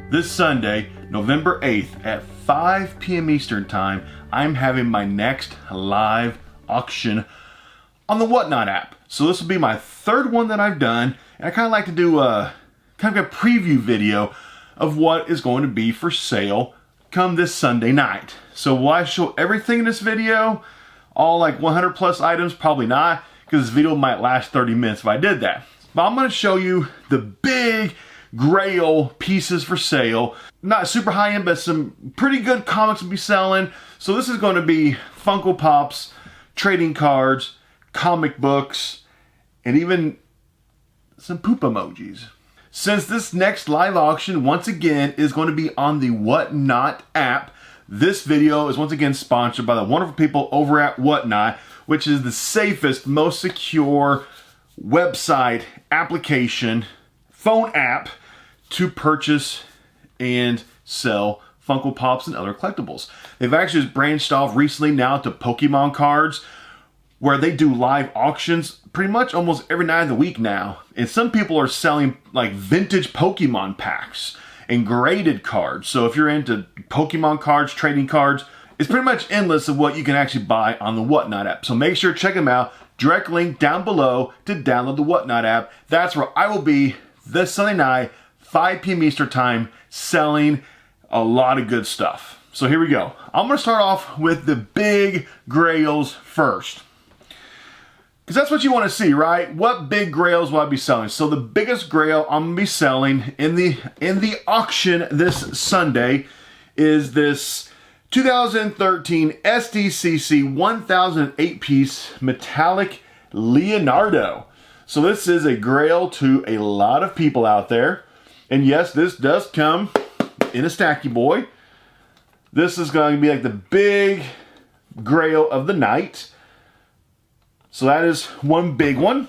This Sunday, November 8th at 5 p.m. Eastern Time, I'm having my next live auction on the Whatnot app. So this will be my third one that I've done, and I kind of like to do a kind of a preview video of what is going to be for sale come this Sunday night. So will I show everything in this video? All like 100 plus items? Probably not, because this video might last 30 minutes if I did that. But I'm going to show you the big Grail pieces for sale. Not super high end, but some pretty good comics will be selling. So this is going to be Funko Pops, trading cards, comic books, and even some poop emojis. Since this next live auction, once again, is going to be on the Whatnot app, this video is once again sponsored by the wonderful people over at Whatnot, which is the safest, most secure website, application, phone app to purchase and sell Funko Pops and other collectibles. They've actually just branched off recently now to Pokemon cards, where they do live auctions pretty much almost every night of the week now. And some people are selling like vintage Pokemon packs and graded cards. So if you're into Pokemon cards, trading cards, it's pretty much endless of what you can actually buy on the Whatnot app. So make sure to check them out. Direct link down below to download the Whatnot app. That's where I will be this Sunday night, 5 p.m. Eastern Time, selling a lot of good stuff. So here we go. I'm going to start off with the big Grails first, because that's what you want to see, right? What big Grails will I be selling? So the biggest Grail I'm going to be selling in the auction this Sunday is this 2013 SDCC 1008 piece metallic Leonardo. So this is a Grail to a lot of people out there. And yes, this does come in a stacky boy. This is going to be like the big Grail of the night. So that is one big one.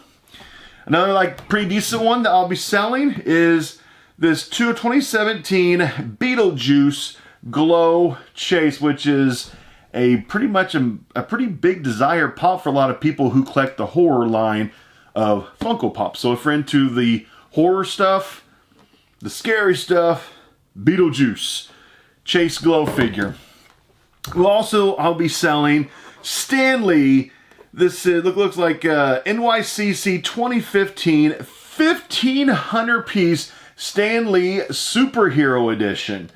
Another like pretty decent one that I'll be selling is this 2017 Beetlejuice Glow Chase, which is a pretty big desire pop for a lot of people who collect the horror line of Funko Pops. So if you're into the horror stuff, the scary stuff, Beetlejuice Chase Glow figure. I'll be selling Stan Lee. This looks like NYCC 2015 1500 piece Stan Lee Superhero Edition.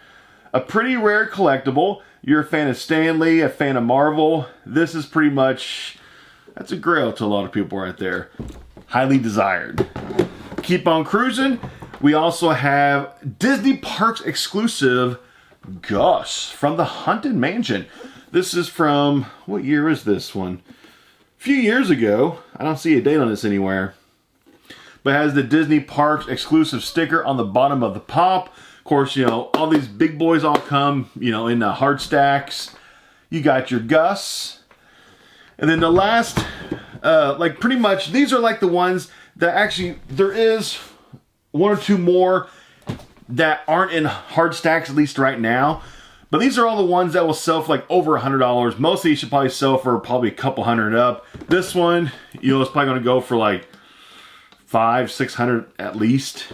A pretty rare collectible. You're a fan of Stan Lee, a fan of Marvel. This is pretty much, that's a Grail to a lot of people right there. Highly desired. Keep on cruising. We also have Disney Parks exclusive Gus from the Haunted Mansion. This is from, what year is this one? A few years ago. I don't see a date on this anywhere. But it has the Disney Parks exclusive sticker on the bottom of the pop. Of course, you know, all these big boys all come, you know, in hard stacks. You got your Gus. And then the last, like pretty much, these are like the ones that actually, there is one or two more that aren't in hard stacks, at least right now. But these are all the ones that will sell for like over $100. Most of these should probably sell for probably a couple hundred up. This one, you know, it's probably going to go for like $500-600 at least.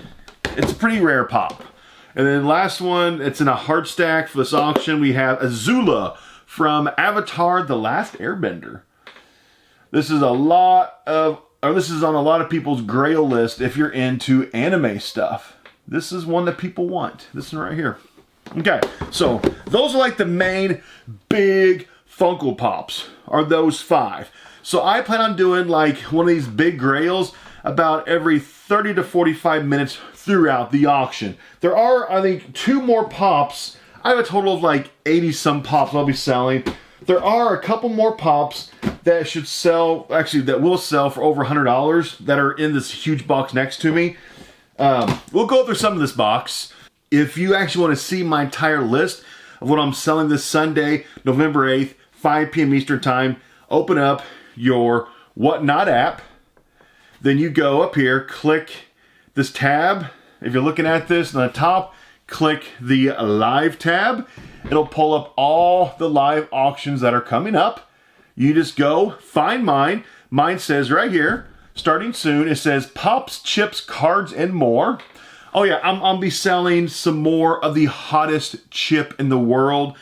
It's a pretty rare pop. And then last one, it's in a hard stack for this auction. We have Azula from Avatar: The Last Airbender. This is on a lot of people's Grail list if you're into anime stuff. This is one that people want. This one right here. Okay, so those are like the main big Funko Pops, are those 5. So I plan on doing like one of these big Grails about every 30 to 45 minutes throughout the auction. There are, I think, 2 more pops. I have a total of like 80 some pops I'll be selling. There are a couple more pops that should sell, actually that will sell for over $100 that are in this huge box next to me. We'll go through some of this box. If you actually want to see my entire list of what I'm selling this Sunday, November 8th, 5 p.m. Eastern Time, open up your Whatnot app. Then you go up here, click this tab. If you're looking at this on the top, click the live tab. It'll pull up all the live auctions that are coming up. You just go find mine. Mine says right here, starting soon, it says Pops, Chips, Cards, and More. Oh yeah, I'll be selling some more of the hottest chip in the world,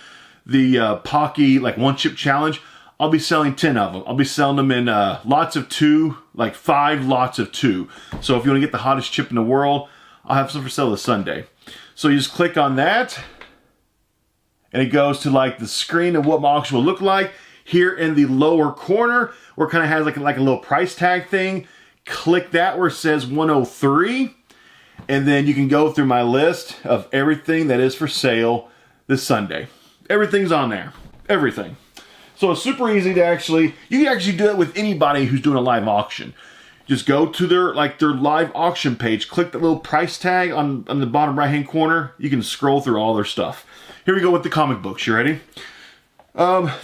the Pocky like one chip challenge. I'll be selling 10 of them. I'll be selling them in lots of 2, like 5 lots of 2. So if you want to get the hottest chip in the world, I'll have some for sale this Sunday. So you just click on that, and it goes to like the screen of what my auction will look like. Here in the lower corner, where it kind of has like a little price tag thing, click that where it says 103, and then you can go through my list of everything that is for sale this Sunday. Everything's on there. Everything. So it's super easy to you can actually do it with anybody who's doing a live auction. Just go to their live auction page, click the little price tag on the bottom right hand corner. You can scroll through all their stuff. Here we go with the comic books. You ready?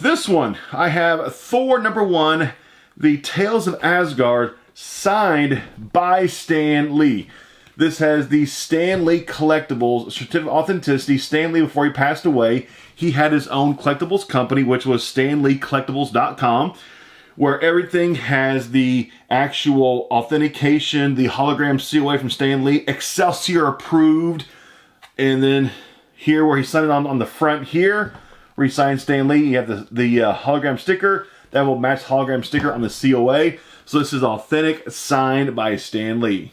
This one, I have Thor #1, the Tales of Asgard, signed by Stan Lee. This has the Stan Lee Collectibles certificate of authenticity. Stan Lee, before he passed away, he had his own collectibles company, which was StanLeeCollectibles.com, where everything has the actual authentication, the hologram COA from Stan Lee, Excelsior approved, and then here where he signed it on the front here, where he signed Stan Lee, you have the hologram sticker. That will match hologram sticker on the COA. So this is authentic, signed by Stan Lee.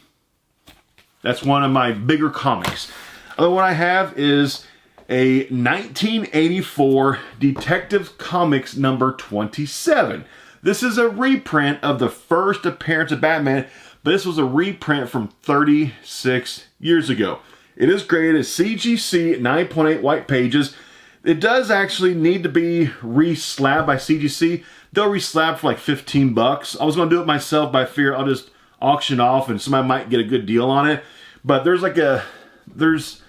That's one of my bigger comics. Other one I have is a 1984 Detective Comics number 27. This is a reprint of the first appearance of Batman, but this was a reprint from 36 years ago. It is graded as CGC 9.8 white pages. It does actually need to be re-slabbed by CGC. They'll re-slab for like 15 bucks. I was going to do it myself, but I fear I'll just auction off and somebody might get a good deal on it. But there's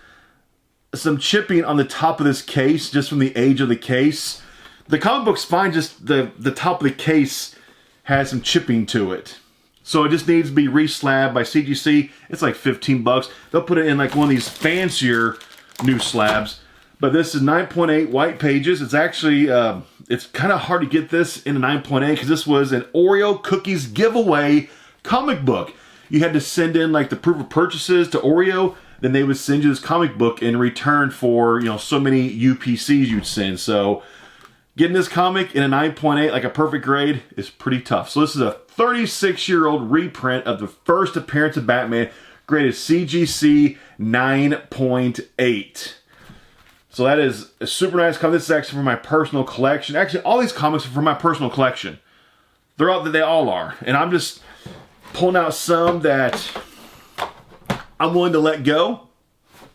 some chipping on the top of this case just from the age of the case. The comic book's fine, just the top of the case has some chipping to it. So it just needs to be re-slabbed by CGC. It's like 15 bucks. They'll put it in like one of these fancier new slabs. But this is 9.8 white pages. It's actually, it's kind of hard to get this in a 9.8 because this was an Oreo cookies giveaway comic book. You had to send in like the proof of purchases to Oreo, then they would send you this comic book in return for, so many UPCs you'd send. So getting this comic in a 9.8, like a perfect grade, is pretty tough. So this is a 36-year-old reprint of the first appearance of Batman, graded CGC 9.8. So that is a super nice comic. This is actually for my personal collection. Actually, all these comics are for my personal collection. They all are. And I'm just pulling out some that I'm willing to let go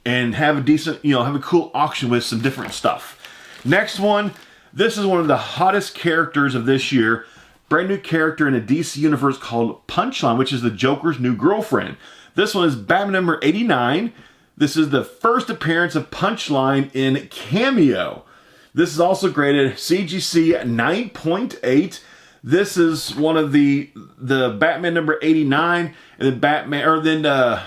and have a decent, have a cool auction with some different stuff. Next one, this is one of the hottest characters of this year. Brand new character in a DC universe called Punchline, which is the Joker's new girlfriend. This one is Batman number 89. This is the first appearance of Punchline in Cameo. This is also graded CGC 9.8. This is one of the Batman number 89, and then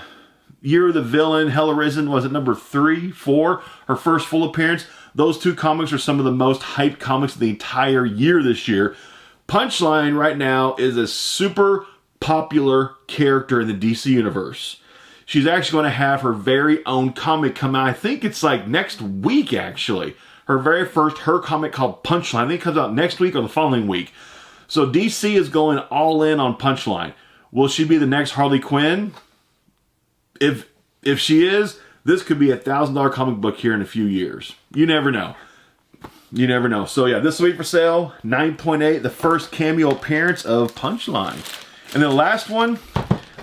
Year of the Villain, Hell Arisen, was it number 3, 4, her first full appearance. Those two comics are some of the most hyped comics of the entire year this year. Punchline right now is a super popular character in the DC universe. She's actually going to have her very own comic come out. I think it's like next week, actually. Her very first, her comic called Punchline. I think it comes out next week or the following week. So DC is going all in on Punchline. Will she be the next Harley Quinn? If she is, this could be a $1,000 comic book here in a few years. You never know. You never know. So yeah, this week for sale, 9.8, the first cameo appearance of Punchline. And then the last one,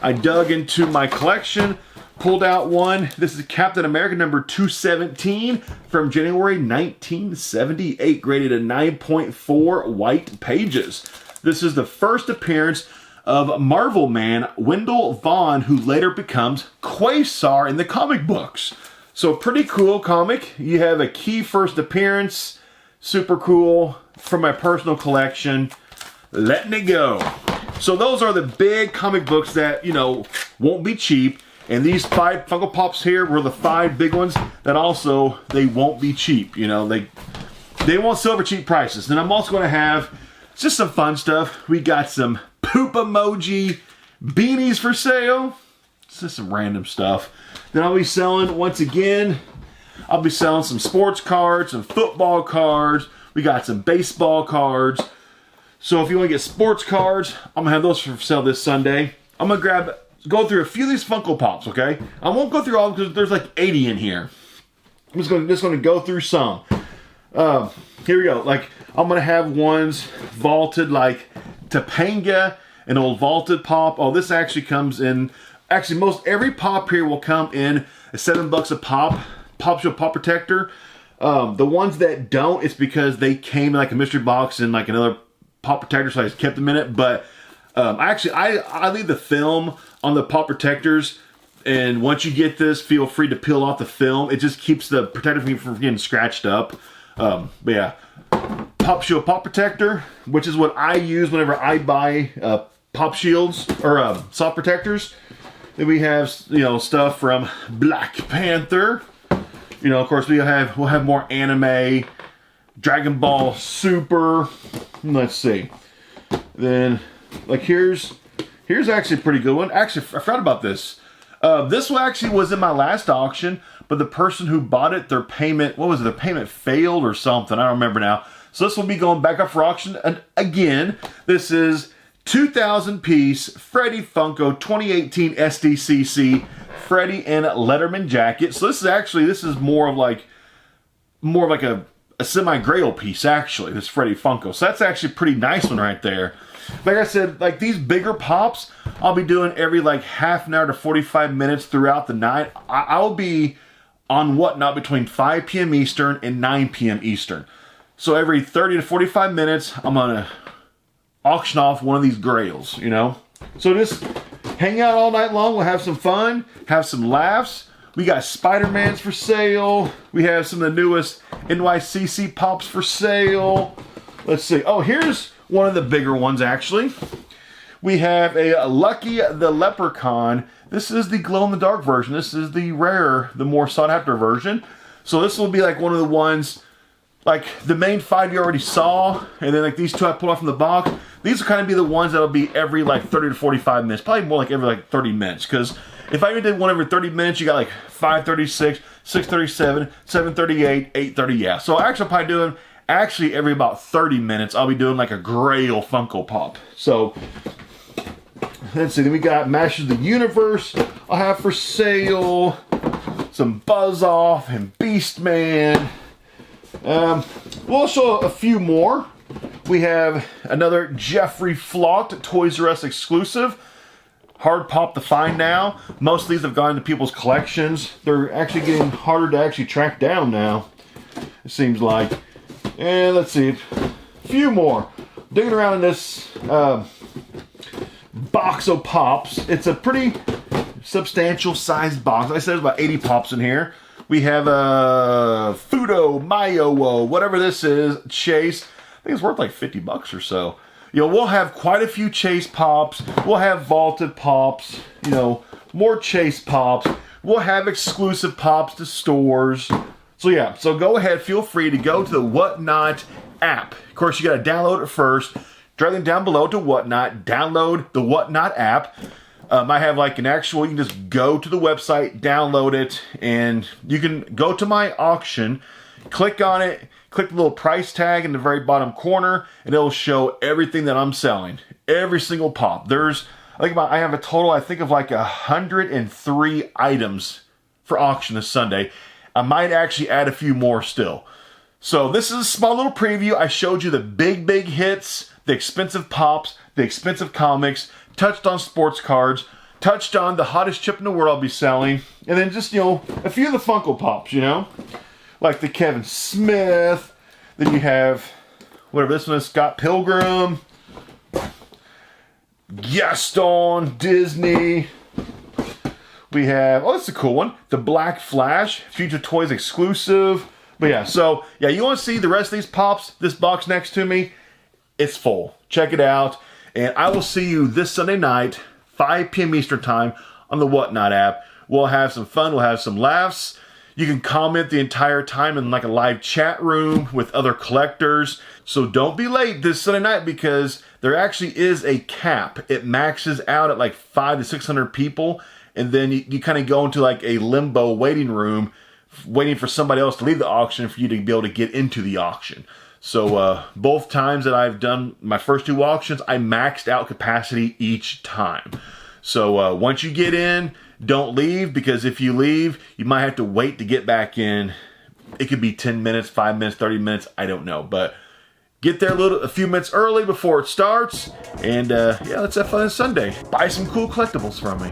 I dug into my collection, pulled out one. This is Captain America number 217 from January 1978, graded at 9.4 white pages. This is the first appearance of Marvel Man Wendell Vaughn, who later becomes Quasar in the comic books. So pretty cool comic. You have a key first appearance. Super cool. From my personal collection. Letting it go. So those are the big comic books that, won't be cheap. And these 5 Funko Pops here were the 5 big ones that also, they won't be cheap. They won't sell for cheap prices. Then I'm also going to have just some fun stuff. We got some poop emoji beanies for sale. It's just some random stuff. Then I'll be selling, once again, I'll be selling some sports cards, some football cards. We got some baseball cards. So if you want to get sports cards, I'm gonna have those for sale this Sunday. I'm gonna go through a few of these Funko Pops, okay? I won't go through all because there's like 80 in here. I'm just gonna go through some. Here we go. Like, I'm gonna have ones vaulted, like Topanga, an old vaulted pop. Oh, this actually comes in. Actually, most every pop here will come in $7 a pop. Pop Show Pop Protector. The ones that don't, it's because they came in like a mystery box and like another pop protector, so I just kept them in it. But I leave the film on the pop protectors, and once you get this, feel free to peel off the film. It just keeps the protector from getting scratched up. But yeah, Pop Shield Pop Protector, which is what I use whenever I buy pop shields or soft protectors. Then we have, you know, stuff from Black Panther. You know, of course, we'll have more anime, Dragon Ball Super. Let's see. Then, like, here's actually a pretty good one. Actually, I forgot about this. This one actually was in my last auction, but the person who bought it, their payment, what was it? Their payment failed or something. I don't remember now. So this will be going back up for auction. And again, this is 2,000 piece Freddy Funko 2018 SDCC Freddy and Letterman jacket. So this is more of like a semi-grail piece, actually, this Freddy Funko. So that's actually a pretty nice one right there. Like I said, like these bigger pops, I'll be doing every like half an hour to 45 minutes throughout the night. I'll be on Whatnot between 5 p.m. Eastern and 9 p.m. Eastern. So every 30 to 45 minutes, I'm gonna auction off one of these Grails, you know? So just hang out all night long. We'll have some fun, have some laughs. We got Spider-Mans for sale. We have some of the newest NYCC Pops for sale. Let's see. Oh, here's one of the bigger ones, actually. We have a Lucky the Leprechaun. This is the glow-in-the-dark version. This is the rarer, the more sought-after version. So this will be like one of the ones, like the main 5 you already saw, and then like these 2 I pulled off from the box. These will kind of be the ones that'll be every like 30 to 45 minutes. Probably more like every like 30 minutes. Because if I even did one every 30 minutes, you got like 536, 637, 738, 830. Yeah. So actually I'm probably doing, every about 30 minutes, I'll be doing like a Grail Funko Pop. So let's see. Then we got Masters of the Universe I'll have for sale. Some Buzz Off and Beast Man. We'll show a few more. We have another Jeffrey Flocked Toys R Us exclusive. Hard pop to find now. Most of these have gone into people's collections. They're actually getting harder to actually track down now, it seems like. And let's see, a few more. Digging around in this box of pops. It's a pretty substantial sized box. Like I said, there's about 80 pops in here. We have a Fudo, Mayo, whatever this is, Chase. I think it's worth like 50 bucks or so. You know, we'll have quite a few Chase Pops. We'll have vaulted Pops, you know, more Chase Pops. We'll have exclusive Pops to stores. So yeah, so go ahead, feel free to go to the Whatnot app. Of course, you got to download it first. Drag them down below to Whatnot. Download the Whatnot app. I have like an actual, you can just go to the website, download it, and you can go to my auction, click on it, click the little price tag in the very bottom corner, and it'll show everything that I'm selling. Every single pop. I have a total, I think, of like 103 items for auction this Sunday. I might actually add a few more still. So this is a small little preview. I showed you the big hits, the expensive pops, the expensive comics, touched on sports cards, touched on the hottest chip in the world I'll be selling, and then just, you know, a few of the Funko Pops, you know? Like the Kevin Smith, then you have, whatever this one is, Scott Pilgrim, Gaston, Disney. We have, oh, that's a cool one, the Black Flash, Future Toys exclusive. But yeah, so, yeah, you want to see the rest of these pops, this box next to me, it's full. Check it out. And I will see you this Sunday night, 5 p.m. Eastern Time, on the Whatnot app. We'll have some fun. We'll have some laughs. You can comment the entire time in like a live chat room with other collectors. So don't be late this Sunday night because there actually is a cap. It maxes out at like 500 to 600 people. and then you kind of go into like a limbo waiting room, waiting for somebody else to leave the auction for you to be able to get into the auction. So both times that I've done my first 2 auctions, I maxed out capacity each time. So once you get in, don't leave, because if you leave, you might have to wait to get back in. It could be 10 minutes, 5 minutes, 30 minutes, I don't know. But get there a few minutes early before it starts, and yeah, let's have fun on Sunday. Buy some cool collectibles from me.